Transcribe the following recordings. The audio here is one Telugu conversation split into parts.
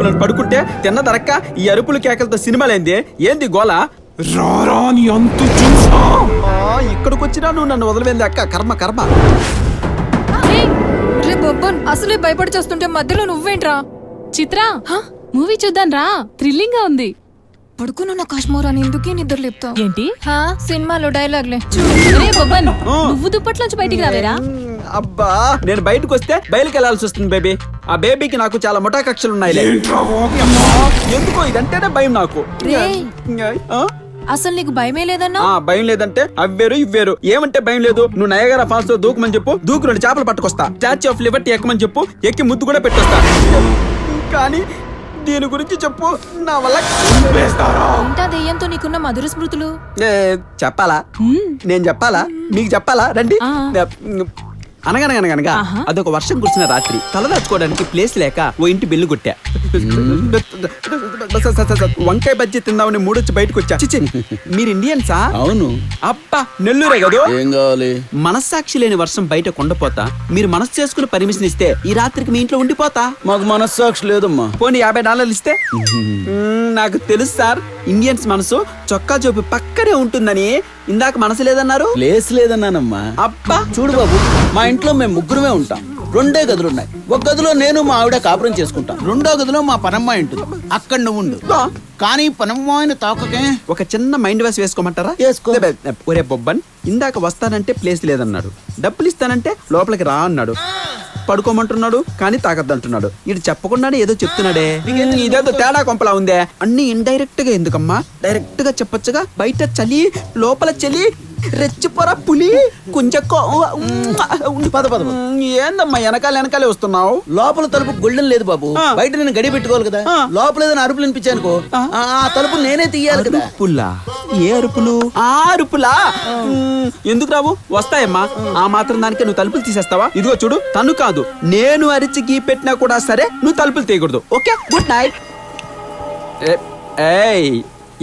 నన్ను పడుకుంటే తిన్న దరక్క ఈ అరుపులు కేకలతో సినిమాలేంది ఏంది గోల రారా నీ అంతు చూసా. ఇక్కడికి వచ్చినా నువ్వు నన్ను వదిలిపోయింది అక్క కర్మ కర్మ. రే బొబ్బన్ అసలే భయపడి చేస్తుంటే మధ్యలో నువ్వేంట్రా? చిత్ర మూవీ చూద్దాం రా, థ్రిల్లింగ్ గా ఉంది. పడుకున్న కాశ్మీర్ అని ఎందుకే నిద్ర లేపుతావు? ఏంటి సినిమాలో డైలాగ్లే. రే బొబ్బన్, నువ్వు దుప్పట్లోంచి బయటికి రావేరా? అబ్బా నేను బయటకు వస్తే బయలుకి వెళ్లాల్సి వస్తుంది బేబీ. ఆ బేబీకి నాకు చాలా ముఠా కక్షలు ఉన్నాయి. ఎందుకో ఇదంటేనే భయం నాకు. అసలు నీకు భయమే లేదన్నా? భయం లేదంటే అవ్వేరు ఇవ్వేరు. ఏమంటే భయం లేదు, నువ్వు నయగరా ఫాల్స్ లో దూకమని చెప్పు, దూకు 2 చేపలు పట్టుకొస్తా. స్టాచ్యూ ఆఫ్ లిబర్టీ ఎక్కమని చెప్పు, ఎక్కి ముద్దు కూడా పెట్టొస్తా. కానీ దీని గురించి చెప్పు, నా వల్ల ఏంటా దెయ్యంతో నీకున్న మధుర స్మృతులు? చెప్పాలా? నేను చెప్పాలా? మీకు చెప్పాలా? రండి. అనగనగనగనగా అదొక వర్షం కురిసిన రాత్రి తలదాచుకోవడానికి ప్లేస్ లేక ఓ ఇంటి బెల్లు కొట్టా. వంకాయ బజ్జీ తిందామని మూడొచ్చి బయటకు వచ్చా. చిచి, మీరు ఇండియన్సా? అవును. అబ్బా నెల్లూరే కదా. ఏం కావాలి? మనస్సాక్షి లేని వర్షం బయట కొండపోతా, మీరు మనస్సు చేసుకుని పర్మిషన్ ఇస్తే ఈ రాత్రికి మీ ఇంట్లో ఉండిపోతా. మాకు మనస్సాక్షి లేదమ్మా. పోనీ $50 ఇస్తే? నాకు తెలుసు సార్, ఇండియన్స్ మనసు చొక్కా చూపి పక్కనే ఉంటుందని. ఇందాక మనసు లేదన్నారు. ప్లేస్ లేదన్నానమ్మా. అబ్బా చూడు బాబు, మా ఇంట్లో మేము ముగ్గురమే ఉంటాం. 2 గదులున్నాయి. ఒక గదిలో నేను మా ఆవిడ కాపురం చేసుకుంటాం. 2వ గదిలో మా పనమ్మాయి ఉంటుంది. అక్కడ నువ్వు ఉండు. కానీ పనమ్మాయిని తాకకే. ఒక చిన్న మైండ్ వాష్ వేసుకోమంటారా? వేసుకో. ఒరే బొబ్బన్, ఇందాక వస్తానంటే ప్లేస్ లేదన్నాడు, డబ్బులు ఇస్తానంటే లోపలికి రా అన్నాడు, పడుకోమంటున్నాడు కానీ తాకద్దంటున్నాడు. ఇటు చెప్పకుండానే ఏదో చెప్తున్నాడే. ఇదేదో తేడా కొంపలా ఉందే. అన్ని ఇండైరెక్ట్ గా ఎందుకమ్మా, డైరెక్ట్ గా చెప్పొచ్చుగా. బయట చలి, లోపల చలి, రెచ్చిపోరా పులి కొంచెక్కో. పద పద. ఏందమ్మా వెనకాలే వస్తున్నావు? లోపల తలుపు గొల్డెన్ లేదు బాబు, బయట నేను గడి పెట్టుకోవాలి కదా. లోపల ఏదైనా అరుపులు వినిపించానుకో, ఆ తలుపు నేనే తీయాలి కదా. అరుపులా? ఏ అరుపులు? ఆ అరుపులా? ఎందుకు రావు? వస్తాయమ్మా. ఆ మాత్రం దానికే నువ్వు తలుపులు తీసేస్తావా? ఇదిగో చూడు, తను కాదు నేను అరిచి గీ పెట్టినా కూడా సరే నువ్వు తలుపులు తీయకూడదు. Okay, good night.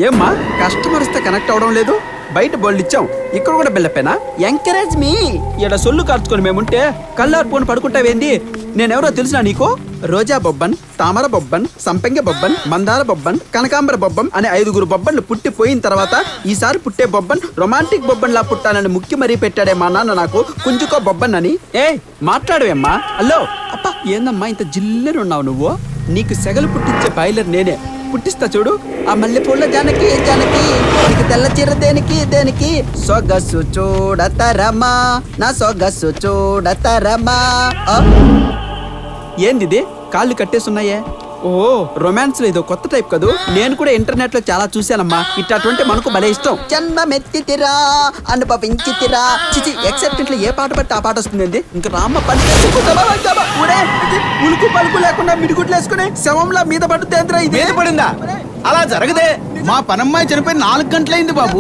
ఏమ్మా కస్టమర్ వస్తే కనెక్ట్ అవడం లేదు? బయట బోల్డ్ ఇచ్చాం, ఇక్కడ కూడా బెల్లపేనా? ఎంకరేజ్ మీ. ఇక్కడ సొల్లు కార్చుకొని మేముంటే కళ్ళార్పుకొని పడుకుంటావేంది? నేనెవరో తెలుసునా నీకు? రోజా బొబ్బన్, తామర బొబ్బన్, సంపెంగ బొబ్బన్, మందార బొబ్బన్, కనకాంబర బొబ్బన్ అనే 5 బొబ్బన్లు పుట్టిపోయిన తర్వాత ఈసారి పుట్టే బొబ్బన్ రొమాంటిక్ బొబ్బన్ లా పుట్టానని ముక్కి మరీ పెట్టాడే మా నాన్న నాకు. కుంజుకో బొబ్బన్ అని. మాట్లాడవేమ్మా? హలో అప్ప, ఏందమ్మా ఇంత జిల్లెరున్నావు నువ్వు? నీకు సెగలు పుట్టించే బాయిలర్ నేనే. పుట్టిస్తా చూడు. ఆ మల్లెపూల జానకి జానకి, తెల్ల చీర దేనికి సొగసు చూడతరమా, నా సొగసు చూడతరమా. ఏంది కాళ్ళు కట్టేస్తున్నాయే? ఓ రొమాన్స్ లో ఇదో కొత్త టైప్ కదూ. నేను కూడా ఇంటర్నెట్ లో చాలా చూశానమ్మా. ఇట్లాంటి మనకు భలే ఇష్టం. జన్మమెత్తితిరా అనుభవించితిరా. చిచి, ఎక్సెప్టెంట్ లో ఏ పాట పడితే ఆ పాట వస్తుంది. ఇంకా రామ్మ పని ఉలుకు పలుకు లేకుండా మిడిగుడ్లు వేసుకుని శవంలా మీద పడుతుంది. ఇది మీద పడిందా? అలా జరగదే. మా పనమ్మాయి చనిపోయి 4 గంటలైంది బాబు.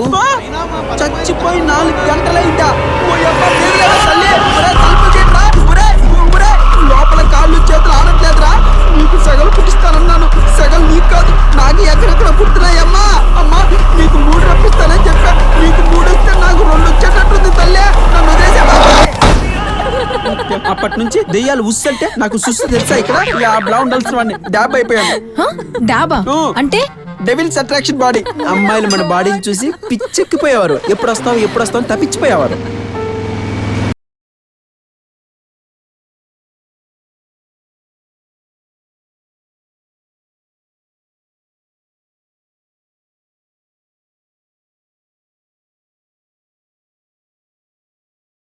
చచ్చిపోయి 4 గంటలైందా? లోపల కాళ్ళు చేతులు ఆడట్లేదురా. నీకు సెగలు పుట్టిస్తానన్నాను, సెగలు నీకు కాదు నాకు ఎక్కడెక్కడ పుట్టినాయమ్మా. అమ్మా నీకు 3 రప్పిస్తానని చెప్పా, నీకు 3 వస్తే నాకు 2 వచ్చేటట్టుంది తల్లే. నన్ను వదిలేసావా? అప్పటి నుంచి దెయ్యాలు ఉస్సంటే నాకు సుస్సు తెలుసా. ఇక్కడ బ్లా ఉండాల్సిన వాడిని డాబ్ అయిపోయాను. డాబా అంటే డెవిల్స్ అట్రాక్షన్ బాడీ. అమ్మాయిలు మన బాడీని చూసి పిచ్చెక్కిపోయేవారు. ఎప్పుడు వస్తావు తప్పించిపోయేవారు.